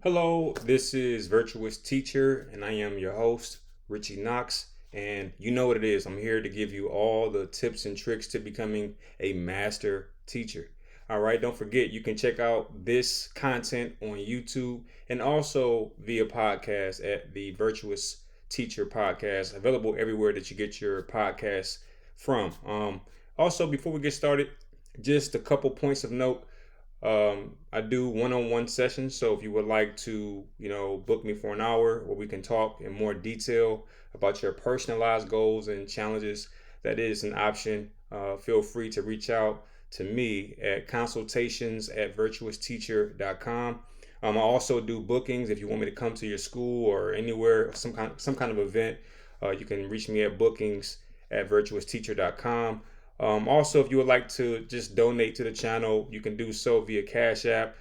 Hello, this is Virtuous Teacher, and I am your host, Richie Knox. And you know what it is. I'm here to give you all the tips and tricks to becoming a master teacher. All right, don't forget you can check out this content on YouTube and also via podcast at the Virtuous Teacher podcast, available everywhere that you get your podcasts from. Also, before we get started, just a couple points of note. I do one-on-one sessions, so if you would like to, book me for an hour where we can talk in more detail about your personalized goals and challenges, that is an option. Feel free to reach out to me at consultations@virtuousteacher.com. I also do bookings if you want me to come to your school or anywhere, some kind of event. You can reach me at bookings@virtuousteacher.com. Also, if you would like to just donate to the channel, you can do so via Cash App,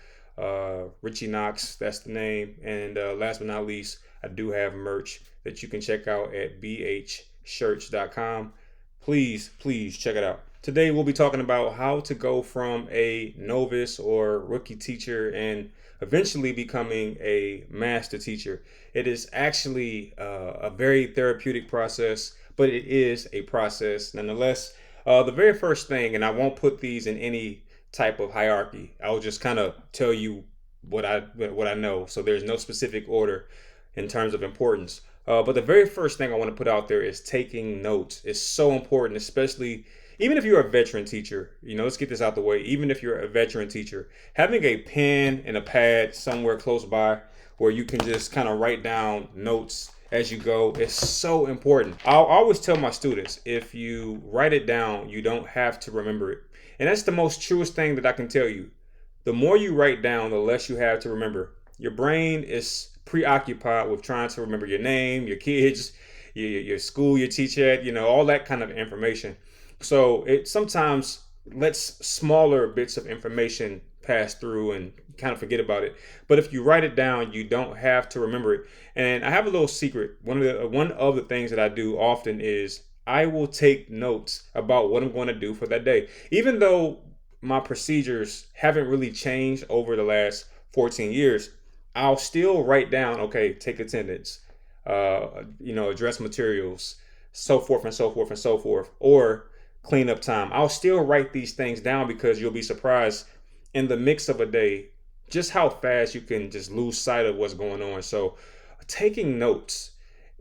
Richie Knox, that's the name. And last but not least, I do have merch that you can check out at bhshirts.com. Please check it out. Today, we'll be talking about how to go from a novice or rookie teacher and eventually becoming a master teacher. It is actually a very therapeutic process, but it is a process nonetheless. The very first thing, and I won't put these in any type of hierarchy. I'll just kind of tell you what I know. So there's no specific order in terms of importance. But the very first thing I want to put out there is taking notes. It's so important, especially even if you're a veteran teacher. Let's get this out the way. Even if you're a veteran teacher, having a pen and a pad somewhere close by where you can just kind of write down notes as you go is so important. I'll always tell my students, if you write it down, you don't have to remember it. And that's the most truest thing that I can tell you. The more you write down, the less you have to remember. Your brain is preoccupied with trying to remember your name, your kids, your school you teach at, all that kind of information. So it sometimes lets smaller bits of information pass through and kind of forget about it. But if you write it down, you don't have to remember it. And I have a little secret. One of the things that I do often is I will take notes about what I'm going to do for that day. Even though my procedures haven't really changed over the last 14 years, I'll still write down, okay, take attendance, address materials, so forth and so forth and so forth, or clean up time. I'll still write these things down because you'll be surprised in the mix of a day just how fast you can just lose sight of what's going on. So taking notes,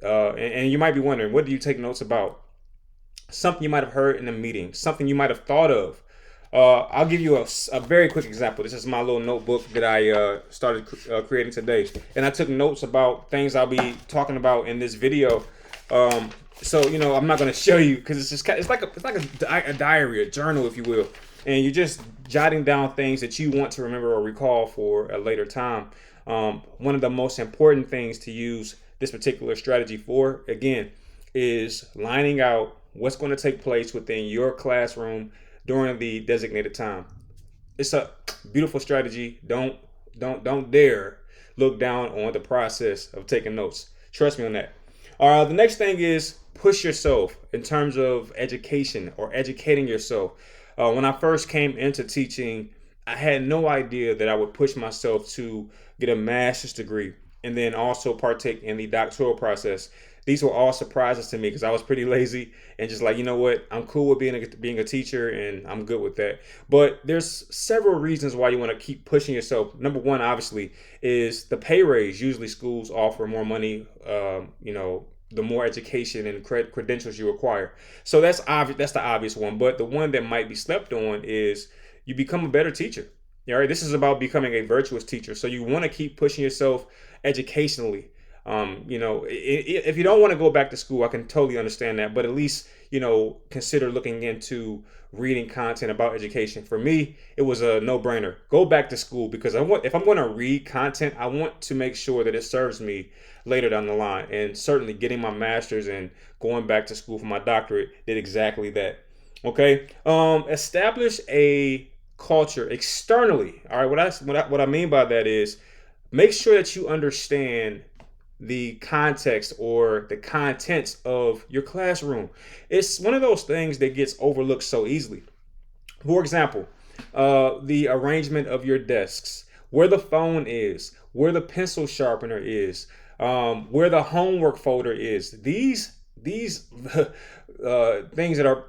and you might be wondering, what do you take notes about? Something you might have heard in a meeting, something you might have thought of. I'll give you a very quick example. This is my little notebook that I started creating today, and I took notes about things I'll be talking about in this video. So I'm not going to show you because it's like a diary, a journal, if you will, and you're just jotting down things that you want to remember or recall for a later time. One of the most important things to use this particular strategy for, again, is lining out what's going to take place within your classroom during the designated time. It's a beautiful strategy. Don't dare look down on the process of taking notes. Trust me on that. The next thing is push yourself in terms of education or educating yourself. When I first came into teaching, I had no idea that I would push myself to get a master's degree and then also partake in the doctoral process. These were all surprises to me because I was pretty lazy and just like, you know what, I'm cool with being a teacher and I'm good with that. But there's several reasons why you want to keep pushing yourself. Number one, obviously, is the pay raise. Usually schools offer more money, the more education and credentials you require. So that's obvious. That's the obvious one. But the one that might be slept on is you become a better teacher. All right. This is about becoming a virtuous teacher. So you want to keep pushing yourself educationally. If you don't want to go back to school, I can totally understand that. But at least, consider looking into reading content about education. For me, it was a no-brainer. Go back to school because if I'm going to read content, I want to make sure that it serves me later down the line. And certainly getting my master's and going back to school for my doctorate did exactly that. Okay. Establish a culture externally. All right. What I mean by that is make sure that you understand the context or the contents of your classroom. It's one of those things that gets overlooked so easily. For example, the arrangement of your desks. where the phone is, where the pencil sharpener is, where the homework folder is. These things that are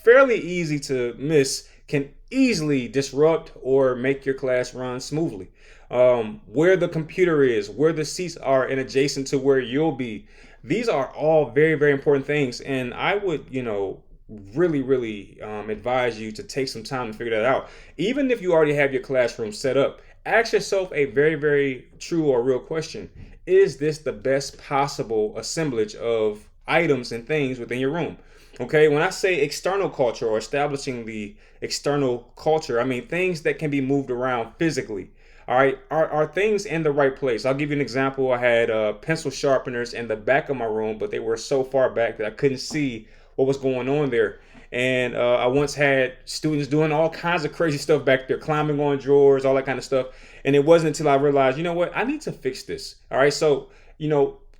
fairly easy to miss can easily disrupt or make your class run smoothly. Where the computer is, where the seats are, and adjacent to where you'll be. These are all very, very important things, and I would, really advise you to take some time to figure that out. Even if you already have your classroom set up, ask yourself a very, very true or real question. Is this the best possible assemblage of items and things within your room? Okay, when I say external culture or establishing the external culture, I mean things that can be moved around physically. All right, are things in the right place? I'll give you an example. I had pencil sharpeners in the back of my room, but they were so far back that I couldn't see what was going on there. And I once had students doing all kinds of crazy stuff back there, climbing on drawers, all that kind of stuff. And it wasn't until I realized, you know what, I need to fix this. All right, so,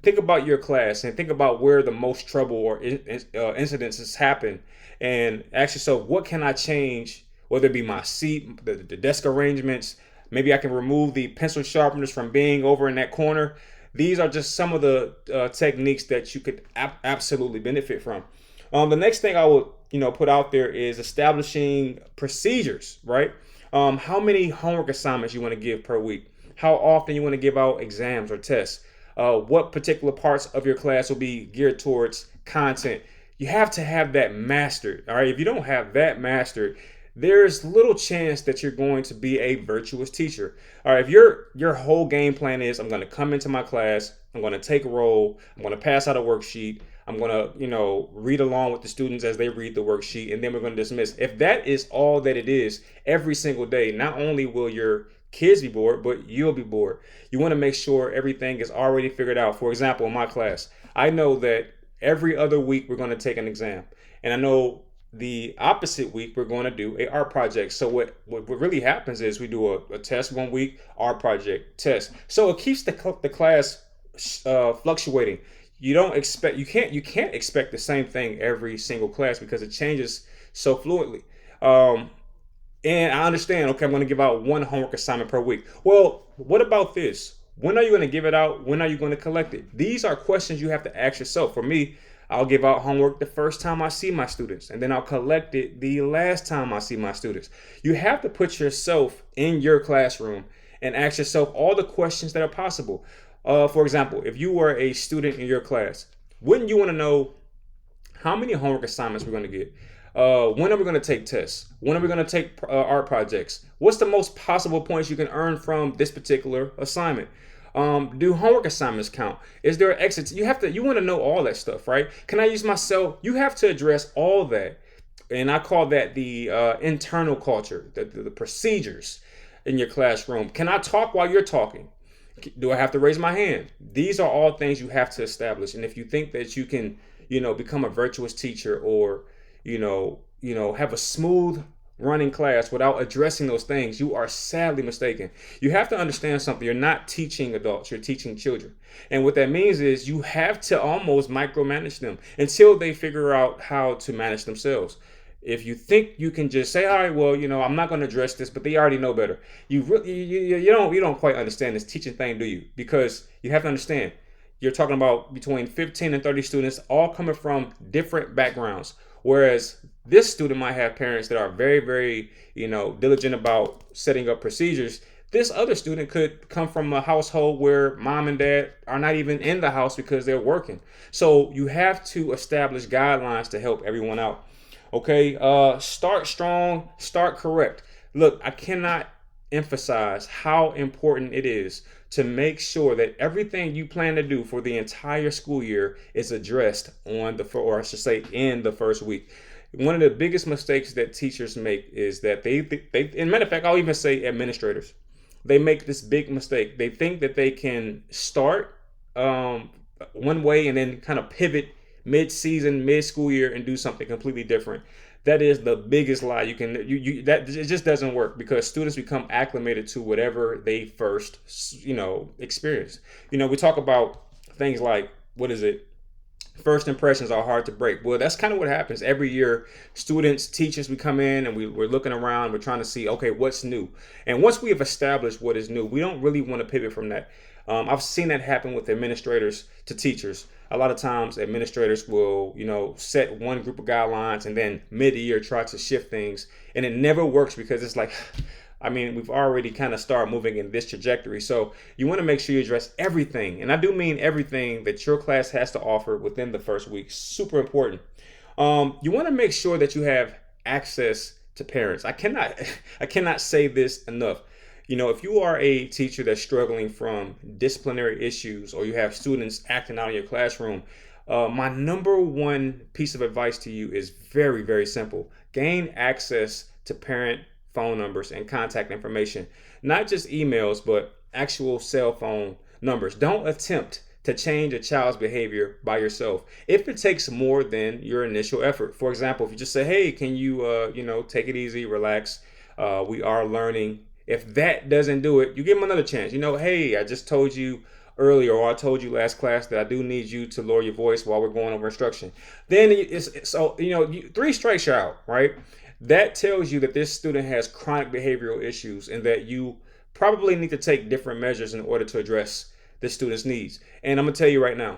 think about your class and think about where the most trouble or incidences happen, and ask yourself, what can I change? Whether it be my seat, the desk arrangements, maybe I can remove the pencil sharpeners from being over in that corner. These are just some of the techniques that you could absolutely benefit from. The next thing I would, put out there is establishing procedures, right? How many homework assignments you want to give per week? How often you want to give out exams or tests? What particular parts of your class will be geared towards content? You have to have that mastered. All right. If you don't have that mastered, there's little chance that you're going to be a virtuous teacher. All right. If your whole game plan is, I'm going to come into my class, I'm going to take a roll, I'm going to pass out a worksheet, I'm going to, read along with the students as they read the worksheet, and then we're going to dismiss. If that is all that it is every single day, not only will your kids be bored, but you'll be bored. You want to make sure everything is already figured out. For example, in my class, I know that every other week we're going to take an exam. And I know the opposite week we're going to do a art project. So what really happens is we do a test one week, art project, test. So it keeps the class fluctuating. You can't expect the same thing every single class because it changes so fluidly. And I understand, okay, I'm going to give out one homework assignment per week. Well, what about this? When are you going to give it out? When are you going to collect it? These are questions you have to ask yourself. For me, I'll give out homework the first time I see my students, and then I'll collect it the last time I see my students. You have to put yourself in your classroom and ask yourself all the questions that are possible. For example, if you were a student in your class, wouldn't you want to know how many homework assignments we're going to get? When are we going to take tests? When are we going to take art projects? What's the most possible points you can earn from this particular assignment? Do homework assignments count? Is there an exit? You want to know all that stuff, right? Can I use my cell? You have to address all that. And I call that the internal culture, the procedures in your classroom. Can I talk while you're talking? Do I have to raise my hand? These are all things you have to establish. And if you think that you can, become a virtuous teacher or, have a smooth running class without addressing those things, you are sadly mistaken. You have to understand something. You're not teaching adults, you're teaching children. And what that means is you have to almost micromanage them until they figure out how to manage themselves. If you think you can just say, all right, well, I'm not going to address this, but they already know better. You don't quite understand this teaching thing, do you? Because you have to understand, you're talking about between 15 and 30 students, all coming from different backgrounds. Whereas this student might have parents that are very, very, diligent about setting up procedures. This other student could come from a household where mom and dad are not even in the house because they're working. So you have to establish guidelines to help everyone out. Okay, start strong, start correct. Look, I cannot emphasize how important it is to make sure that everything you plan to do for the entire school year is addressed in the first week. One of the biggest mistakes that teachers make is that they in matter of fact, I'll even say administrators, they make this big mistake. They think that they can start one way and then kind of pivot mid-season, mid-school year and do something completely different. That is the biggest lie that it just doesn't work, because students become acclimated to whatever they first, experience. We talk about things like, First impressions are hard to break. Well, that's kind of what happens every year. Students, teachers, we come in and we're looking around. We're trying to see, okay, what's new? And once we have established what is new, we don't really want to pivot from that. I've seen that happen with administrators to teachers. A lot of times, administrators will, set one group of guidelines and then mid-year try to shift things, and it never works because it's like, we've already kind of started moving in this trajectory. So you want to make sure you address everything. And I do mean everything that your class has to offer within the first week. Super important. You want to make sure that you have access to parents. I cannot say this enough. If you are a teacher that's struggling from disciplinary issues, or you have students acting out in your classroom, my number one piece of advice to you is very, very simple. Gain access to parent phone numbers and contact information, not just emails, but actual cell phone numbers. Don't attempt to change a child's behavior by yourself if it takes more than your initial effort. For example, if you just say, hey, can you, take it easy, relax, we are learning. If that doesn't do it, you give them another chance. Hey, I just told you earlier, or I told you last class that I do need you to lower your voice while we're going over instruction. Then three strikes you're out, right? That tells you that this student has chronic behavioral issues and that you probably need to take different measures in order to address the student's needs. And I'm going to tell you right now,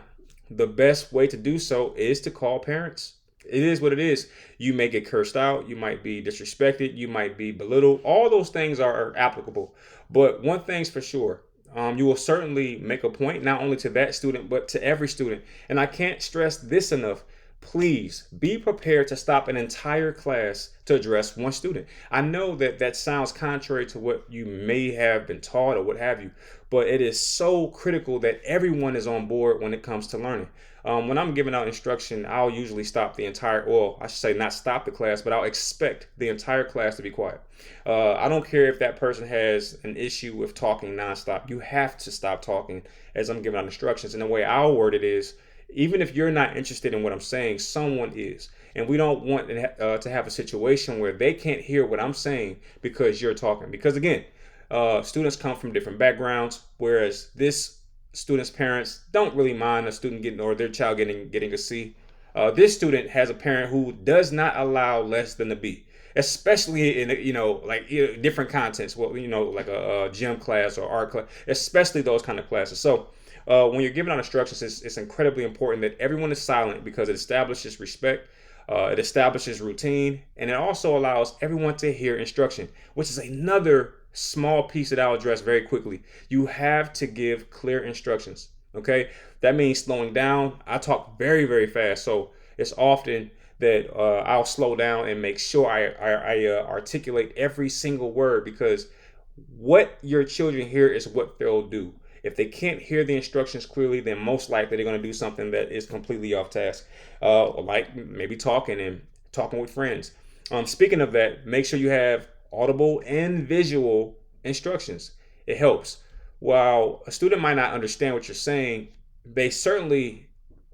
the best way to do so is to call parents. It is what it is. You may get cursed out. You might be disrespected. You might be belittled. All those things are applicable. But one thing's for sure. You will certainly make a point, not only to that student, but to every student. And I can't stress this enough. Please be prepared to stop an entire class to address one student. I know that sounds contrary to what you may have been taught or what have you, but it is so critical that everyone is on board when it comes to learning. When I'm giving out instruction, I'll usually stop the entire, well, I should say not stop the class, but I'll expect the entire class to be quiet. I don't care if that person has an issue with talking nonstop. You have to stop talking as I'm giving out instructions. And the way I'll word it is, even if you're not interested in what I'm saying, someone is. And we don't want to have a situation where they can't hear what I'm saying because you're talking. Because again, students come from different backgrounds, whereas this student's parents don't really mind a student getting, or their child getting a C. This student has a parent who does not allow less than a B, especially in different contents. Well, like a gym class or art class, especially those kind of classes. So when you're giving out instructions, it's incredibly important that everyone is silent because it establishes respect, it establishes routine, and it also allows everyone to hear instruction, which is another small piece that I'll address very quickly. You have to give clear instructions, okay? That means slowing down. I talk very, very fast, so it's often that I'll slow down and make sure I articulate every single word, because what your children hear is what they'll do. If they can't hear the instructions clearly, then most likely they're going to do something that is completely off task, like maybe talking with friends. Speaking of that, make sure you have audible and visual instructions. It helps. While a student might not understand what you're saying, they certainly,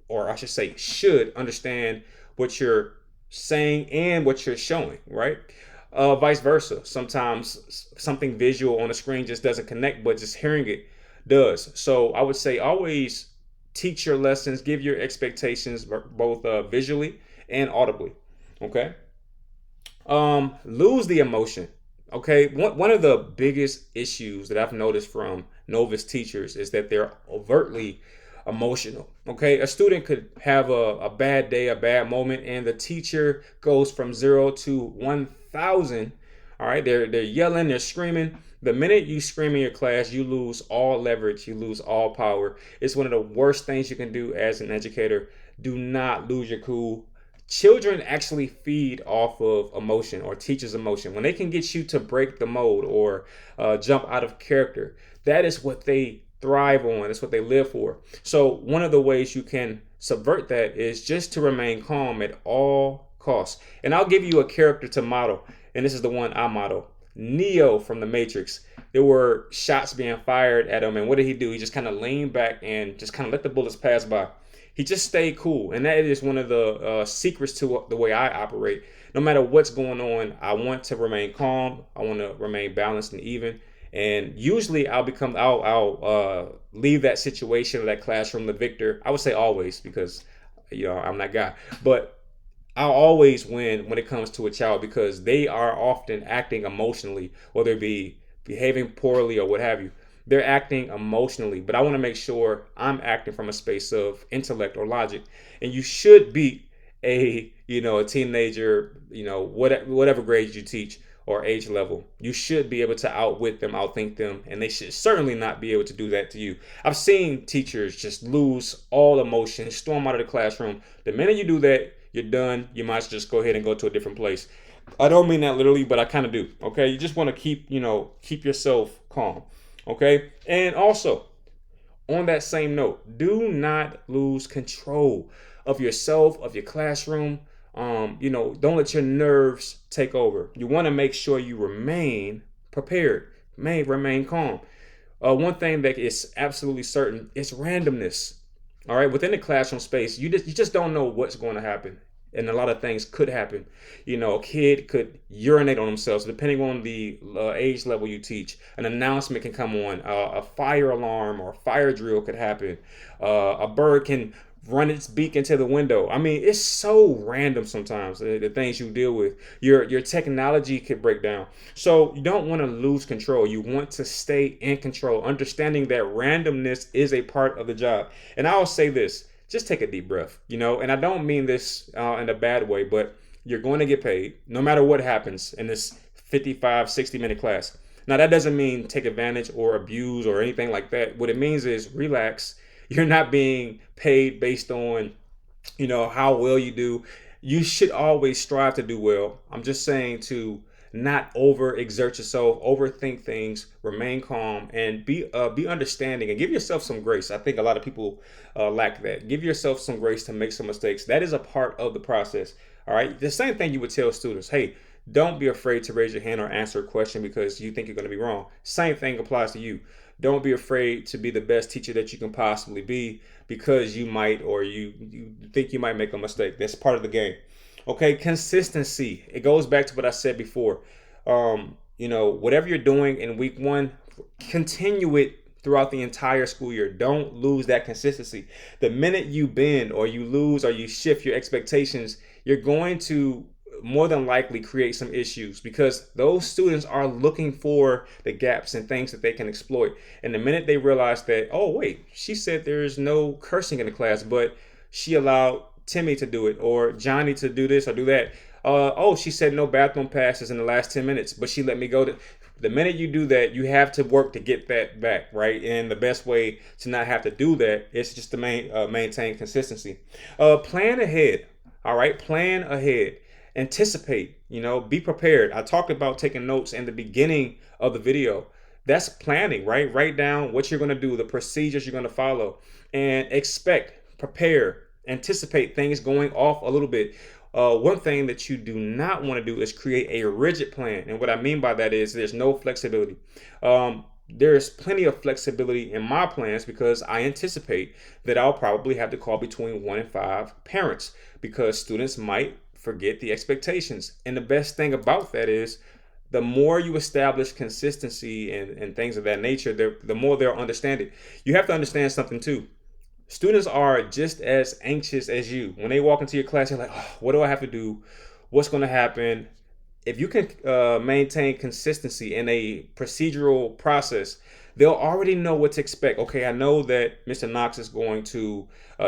or I should say, should understand what you're saying and what you're showing, right? Vice versa. Sometimes something visual on the screen just doesn't connect, but just hearing it does. So I would say always teach your lessons, give your expectations both visually and audibly. Okay. Lose the emotion. Okay. One of the biggest issues that I've noticed from novice teachers is that they're overtly emotional. Okay. A student could have a bad day, a bad moment, and the teacher goes from 0 to 1,000. All right. They're yelling, they're screaming. The minute you scream in your class, you lose all leverage, you lose all power. It's one of the worst things you can do as an educator. Do not lose your cool. Children actually feed off of emotion, or teachers' emotion. When they can get you to break the mold or jump out of character, that is what they thrive on. That's what they live for. So one of the ways you can subvert that is just to remain calm at all costs. And I'll give you a character to model, and this is the one I model. Neo from the Matrix. There were shots being fired at him, and what did he do? He just kind of leaned back and just kind of let the bullets pass by. He just stayed cool, and that is one of the secrets to the way I operate. No matter what's going on, I want to remain calm. I want to remain balanced and even. And usually I'll leave that situation or that classroom the victor. I would say always, because I'm that guy. But I'll always win when it comes to a child because they are often acting emotionally, whether it be behaving poorly or what have you. They're acting emotionally, but I want to make sure I'm acting from a space of intellect or logic. And you should beat a teenager, whatever grade you teach or age level. You should be able to outwit them, outthink them, and they should certainly not be able to do that to you. I've seen teachers just lose all emotion, storm out of the classroom. The minute you do that, you're done. You might just go ahead and go to a different place. I don't mean that literally, but I kind of do. Okay, you just want to keep yourself calm. Okay, and also on that same note, do not lose control of yourself, of your classroom. Don't let your nerves take over. You want to make sure you remain prepared, remain calm. One thing that is absolutely certain is randomness. All right, within the classroom space, you just don't know what's going to happen, and a lot of things could happen. A kid could urinate on themselves, depending on the age level you teach. An announcement can come on, a fire alarm or a fire drill could happen. A bird can run its beak into the window. I mean, it's so random sometimes, the things you deal with. Your technology could break down. So you don't want to lose control. You want to stay in control, understanding that randomness is a part of the job. And I'll say this, just take a deep breath, and I don't mean this in a bad way, but you're going to get paid no matter what happens in this 55, 60-minute class. Now, that doesn't mean take advantage or abuse or anything like that. What it means is relax. You're not being paid based on, how well you do. You should always strive to do well. I'm just saying to not overexert yourself, overthink things, remain calm, and be understanding and give yourself some grace. I think a lot of people lack that. Give yourself some grace to make some mistakes. That is a part of the process. All right. The same thing you would tell students. Hey, don't be afraid to raise your hand or answer a question because you think you're going to be wrong. Same thing applies to you. Don't be afraid to be the best teacher that you can possibly be because you might or you think you might make a mistake. That's part of the game. Okay, consistency. It goes back to what I said before. Whatever you're doing in week 1, continue it throughout the entire school year. Don't lose that consistency. The minute you bend or you lose or you shift your expectations, you're going to more than likely create some issues because those students are looking for the gaps and things that they can exploit. And the minute they realize that, oh, wait, she said there's no cursing in the class, but she allowed Timmy to do it or Johnny to do this or do that. She said no bathroom passes in the last 10 minutes, but she let me go. The minute you do that, you have to work to get that back, right? And the best way to not have to do that is just to maintain consistency. Plan ahead. All right, plan ahead. Anticipate, be prepared. I talked about taking notes in the beginning of the video. That's planning, right? Write down what you're going to do, the procedures you're going to follow, and prepare, anticipate things going off a little bit. One thing that you do not want to do is create a rigid plan. And what I mean by that is there's no flexibility. There's plenty of flexibility in my plans because I anticipate that I'll probably have to call between 1 and 5 parents because students might forget the expectations. And the best thing about that is the more you establish consistency and things of that nature, the more they'll understand it. You have to understand something too. Students are just as anxious as you. When they walk into your class, you're like, oh, what do I have to do? What's going to happen? If you can maintain consistency in a procedural process, they'll already know what to expect. Okay, I know that Mr. Knox is going to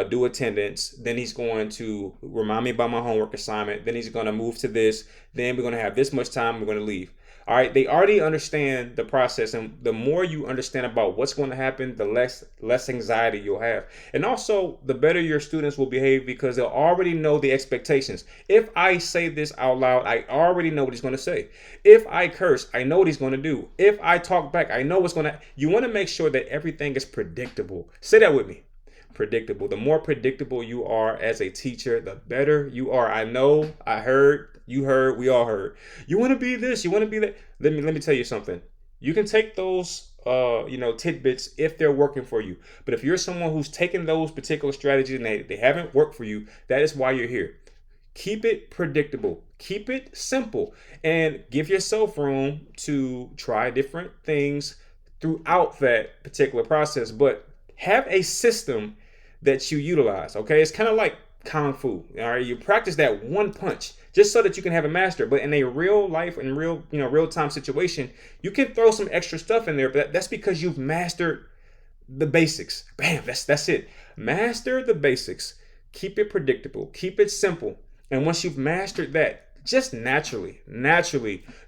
do attendance. Then he's going to remind me about my homework assignment. Then he's going to move to this. Then we're going to have this much time. We're going to leave. All right, they already understand the process, and the more you understand about what's going to happen, the less anxiety you'll have. And also, the better your students will behave because they'll already know the expectations. If I say this out loud, I already know what he's going to say. If I curse, I know what he's going to do. If I talk back, I know what's going to. You want to make sure that everything is predictable. Say that with me. Predictable. The more predictable you are as a teacher, the better you are. I know, I heard, you heard, we all heard. You want to be this, you want to be that. Let me tell you something. You can take those tidbits if they're working for you. But if you're someone who's taken those particular strategies and they haven't worked for you, that is why you're here. Keep it predictable. Keep it simple and give yourself room to try different things throughout that particular process. But have a system that you utilize. Okay, it's kind of like kung fu. All right, you practice that one punch just so that you can have a master. But in a real life and real time situation, you can throw some extra stuff in there. But that's because you've mastered the basics. Bam, that's it. Master the basics. Keep it predictable. Keep it simple. And once you've mastered that, just naturally,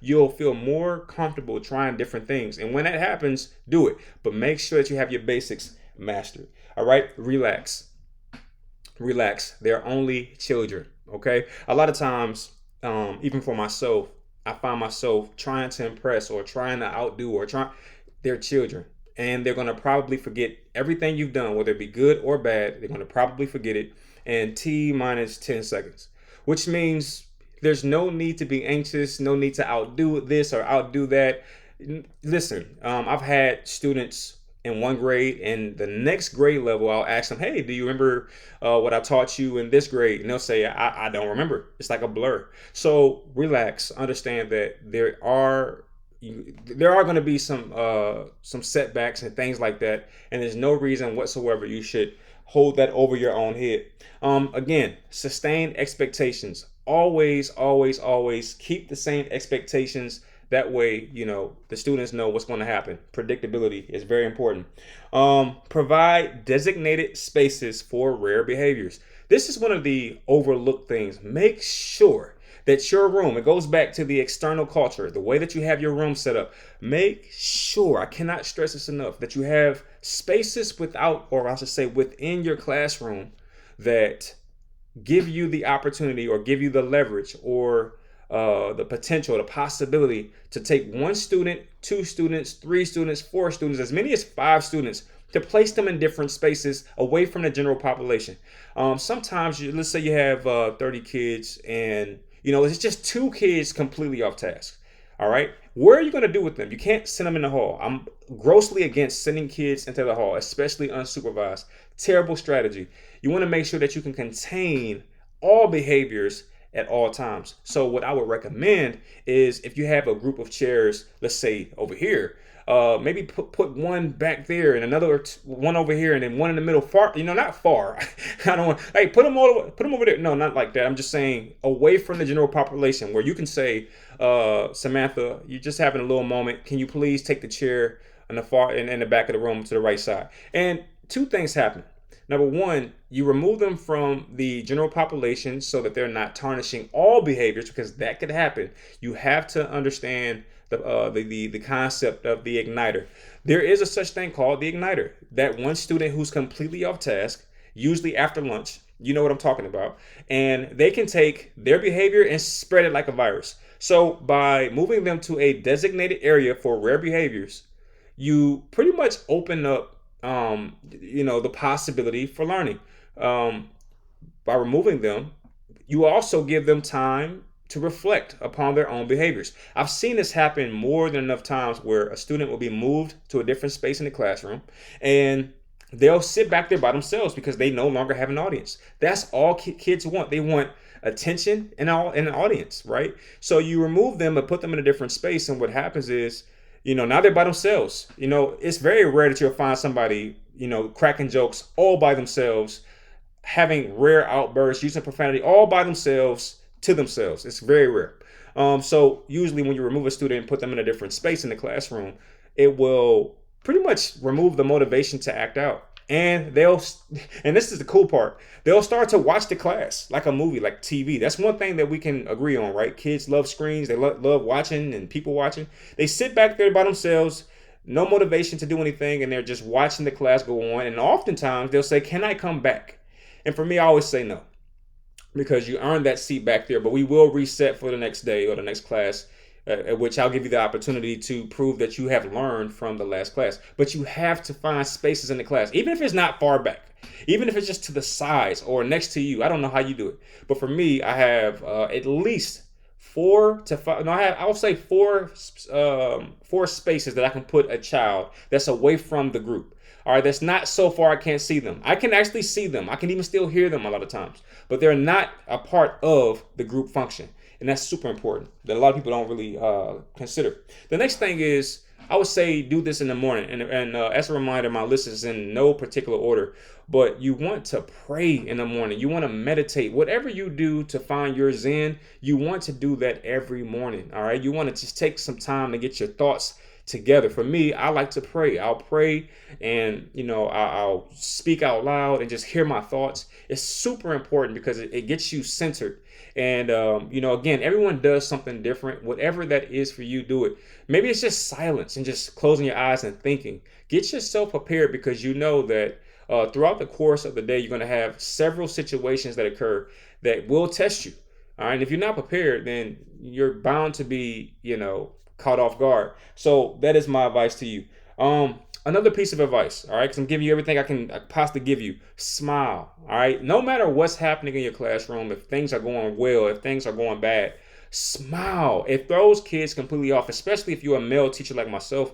you'll feel more comfortable trying different things. And when that happens, do it. But make sure that you have your basics mastered. All right, relax. They're only children. Okay. A lot of times, even for myself, I find myself trying to impress or trying to outdo or trying. They're children, and they're going to probably forget everything you've done, whether it be good or bad. They're going to probably forget it in T minus 10 seconds, which means there's no need to be anxious, no need to outdo this or outdo that. Listen, I've had students in one grade, and the next grade level, I'll ask them, hey, do you remember what I taught you in this grade? And they'll say, I don't remember. It's like a blur. So relax, understand that there are going to be some setbacks and things like that, and there's no reason whatsoever you should hold that over your own head. Again, sustain expectations. Always keep the same expectations. That way, the students know what's going to happen. Predictability is very important. Provide designated spaces for rare behaviors. This is one of the overlooked things. Make sure that your room, it goes back to the external culture, the way that you have your room set up. Make sure, I cannot stress this enough, that you have spaces within your classroom that give you the opportunity or give you the leverage or the potential, the possibility to take one student, 2 students, 3 students, 4 students, as many as 5 students, to place them in different spaces away from the general population. Sometimes, let's say you have 30 kids and, it's just 2 kids completely off task. All right. Where are you going to do with them? You can't send them in the hall. I'm grossly against sending kids into the hall, especially unsupervised. Terrible strategy. You want to make sure that you can contain all behaviors at all times. So what I would recommend is, if you have a group of chairs, let's say over here, maybe put one back there and another one over here, and then one in the middle, far, not far. I don't want, hey, put them over there. No, not like that. I'm just saying away from the general population, where you can say, Samantha, you're just having a little moment. Can you please take the chair in the back of the room to the right side? And 2 things happen. Number 1, you remove them from the general population so that they're not tarnishing all behaviors, because that could happen. You have to understand the concept of the igniter. There is a such thing called the igniter. That one student who's completely off task, usually after lunch, you know what I'm talking about, and they can take their behavior and spread it like a virus. So by moving them to a designated area for rare behaviors, you pretty much open up the possibility for learning. By removing them, you also give them time to reflect upon their own behaviors. I've seen this happen more than enough times, where a student will be moved to a different space in the classroom, and they'll sit back there by themselves because they no longer have an audience. That's all kids want. They want attention and an audience, right? So you remove them and put them in a different space, and what happens is, now they're by themselves. It's very rare that you'll find somebody, cracking jokes all by themselves, having rare outbursts, using profanity all by themselves to themselves. It's very rare. So usually when you remove a student and put them in a different space in the classroom, it will pretty much remove the motivation to act out. And this is the cool part, they'll start to watch the class like a movie, like TV. That's one thing that we can agree on, right? Kids love screens. They love watching and people watching. They sit back there by themselves, no motivation to do anything, and they're just watching the class go on. And oftentimes they'll say, can I come back? And for me, I always say no, because you earned that seat back there, but we will reset for the next day or the next class, at which I'll give you the opportunity to prove that you have learned from the last class. But you have to find spaces in the class, even if it's not far back, even if it's just to the sides or next to you. I don't know how you do it, but for me, I have at least 4 to 5. No, I will say 4 spaces that I can put a child that's away from the group. All right, that's not so far I can't see them. I can actually see them. I can even still hear them a lot of times, but they're not a part of the group function. And that's super important that a lot of people don't really consider. The next thing is I would say do this in the morning. And as a reminder, my list is in no particular order, but you want to pray in the morning. You want to meditate. Whatever you do to find your zen, you want to do that every morning. All right. You want to just take some time to get your thoughts together. For me, I like to pray. I'll pray and, I'll speak out loud and just hear my thoughts. It's super important because it gets you centered. And, again, everyone does something different. Whatever that is for you, do it. Maybe it's just silence and just closing your eyes and thinking. Get yourself prepared because you know that throughout the course of the day, you're going to have several situations that occur that will test you. All right. And if you're not prepared, then you're bound to be, caught off guard. So that is my advice to you. Another piece of advice, all right, because I'm giving you everything I can possibly give you. Smile, all right? No matter what's happening in your classroom, if things are going well, if things are going bad, smile. It throws kids completely off, especially if you're a male teacher like myself.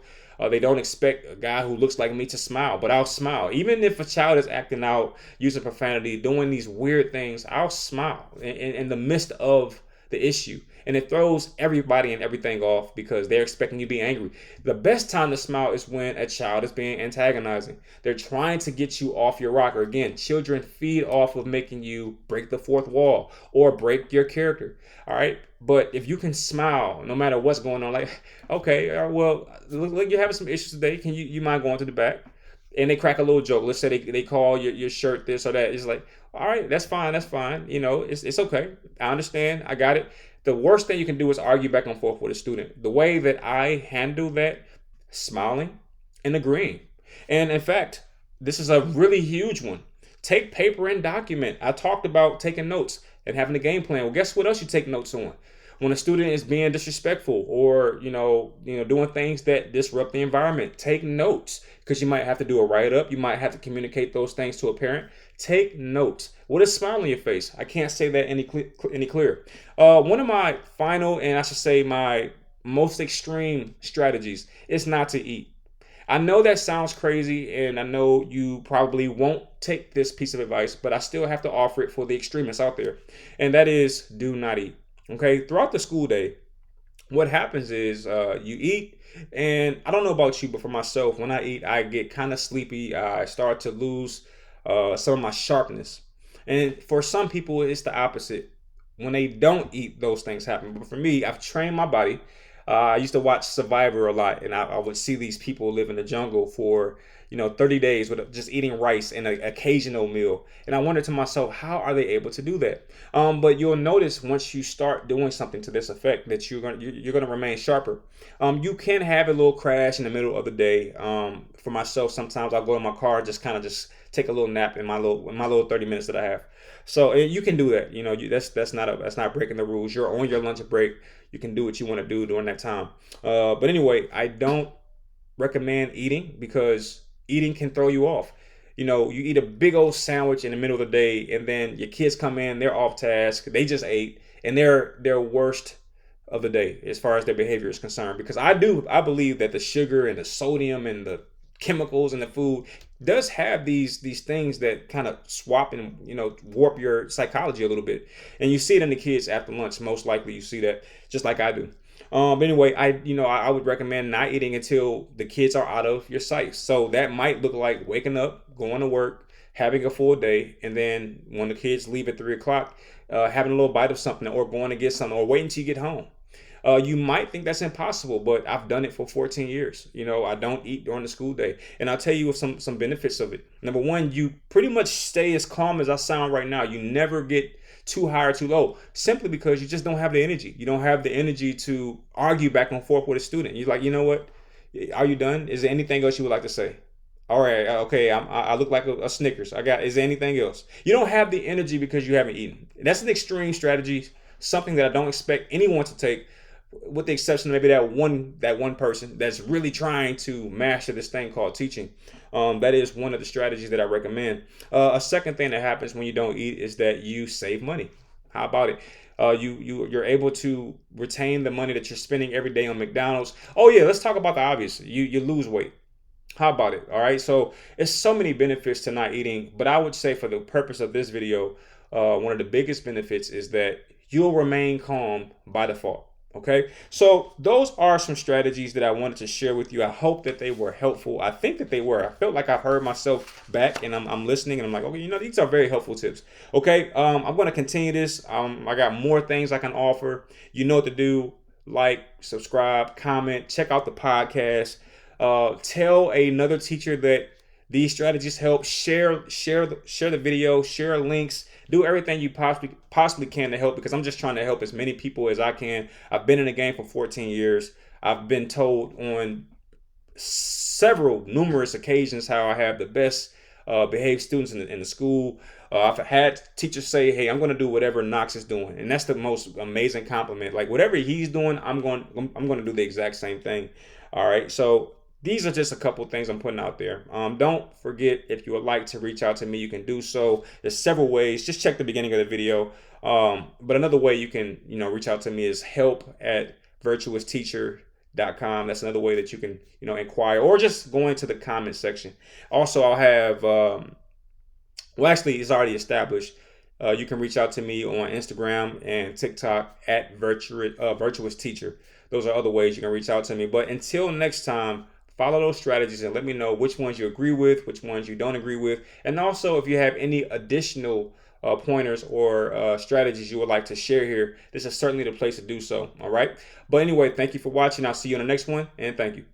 They don't expect a guy who looks like me to smile, but I'll smile. Even if a child is acting out, using profanity, doing these weird things, I'll smile in the midst of the issue. And it throws everybody and everything off because they're expecting you to be angry. The best time to smile is when a child is being antagonizing. They're trying to get you off your rocker. Again, children feed off of making you break the fourth wall or break your character. All right. But if you can smile, no matter what's going on, like, okay, well, look, you're having some issues today. Can you mind going to the back? And they crack a little joke. Let's say they call your shirt this or that. It's like, all right, that's fine. That's fine. It's okay. I understand. I got it. The worst thing you can do is argue back and forth with a student. The way that I handle that, smiling and agreeing. And in fact, this is a really huge one. Take paper and document. I talked about taking notes and having a game plan. Well, guess what else you take notes on? When a student is being disrespectful or, doing things that disrupt the environment, take notes because you might have to do a write-up. You might have to communicate those things to a parent. Take notes. What is smile on your face? I can't say that any clearer. One of my final, and I should say my most extreme strategies is not to eat. I know that sounds crazy, and I know you probably won't take this piece of advice, but I still have to offer it for the extremists out there. And that is do not eat. Okay, throughout the school day, what happens is you eat, and I don't know about you, but for myself, when I eat, I get kind of sleepy. I start to lose some of my sharpness. And for some people, it's the opposite. When they don't eat, those things happen. But for me, I've trained my body. I used to watch Survivor a lot, and I would see these people live in the jungle for 30 days with just eating rice and an occasional meal. And I wondered to myself, how are they able to do that? But you'll notice once you start doing something to this effect that you're gonna remain sharper. You can have a little crash in the middle of the day. For myself, sometimes I'll go in my car, just take a little nap in my little 30 minutes that I have. So you can do that. That's not breaking the rules. You're on your lunch break. You can do what you want to do during that time. But anyway, I don't recommend eating because eating can throw you off. You eat a big old sandwich in the middle of the day, and then your kids come in, they're off task, they just ate, and they're worst of the day as far as their behavior is concerned. Because I believe that the sugar and the sodium and the chemicals in the food does have these things that kind of swap and warp your psychology a little bit, and you see it in the kids after lunch. Most likely you see that just like I do. But anyway, I would recommend not eating until the kids are out of your sight. So that might look like waking up, going to work, having a full day, and then when the kids leave at 3:00, having a little bite of something, or going to get something, or waiting till you get home. You might think that's impossible, but I've done it for 14 years. I don't eat during the school day. And I'll tell you some benefits of it. Number one, you pretty much stay as calm as I sound right now. You never get too high or too low, simply because you just don't have the energy. You don't have the energy to argue back and forth with a student. You're like, you know what? Are you done? Is there anything else you would like to say? All right, okay, I look like a Snickers. Is there anything else? You don't have the energy because you haven't eaten. That's an extreme strategy, something that I don't expect anyone to take, with the exception of maybe that one person that's really trying to master this thing called teaching. That is one of the strategies that I recommend. A second thing that happens when you don't eat is that you save money. How about it? You're able to retain the money that you're spending every day on McDonald's. Oh yeah, let's talk about the obvious. You lose weight. How about it? All right. So it's so many benefits to not eating, but I would say for the purpose of this video, one of the biggest benefits is that you'll remain calm by default. Okay, so those are some strategies that I wanted to share with you. I hope that they were helpful. I think that they were. I felt like I've heard myself back, and I'm listening, and I'm like, okay, these are very helpful tips. Okay, I'm going to continue this. I got more things I can offer. You know what to do. Like, subscribe, comment, check out the podcast. Tell another teacher that these strategies help. Share the video, share links, do everything you possibly can to help, because I'm just trying to help as many people as I can. I've been in the game for 14 years. I've been told on numerous occasions how I have the best behaved students in the school. I've had teachers say, "Hey, I'm going to do whatever Knox is doing," and that's the most amazing compliment. Like, whatever he's doing, I'm going to do the exact same thing. All right, so these are just a couple things I'm putting out there. Don't forget, if you would like to reach out to me, you can do so. There's several ways. Just check the beginning of the video. But another way you can reach out to me is help@virtuousteacher.com. That's another way that you can inquire, or just go into the comment section. Also, I'll have well, actually, it's already established. You can reach out to me on Instagram and TikTok at Virtuous Teacher. Those are other ways you can reach out to me. But until next time, follow those strategies and let me know which ones you agree with, which ones you don't agree with. And also, if you have any additional pointers or strategies you would like to share here, this is certainly the place to do so. All right. But anyway, thank you for watching. I'll see you on the next one, and thank you.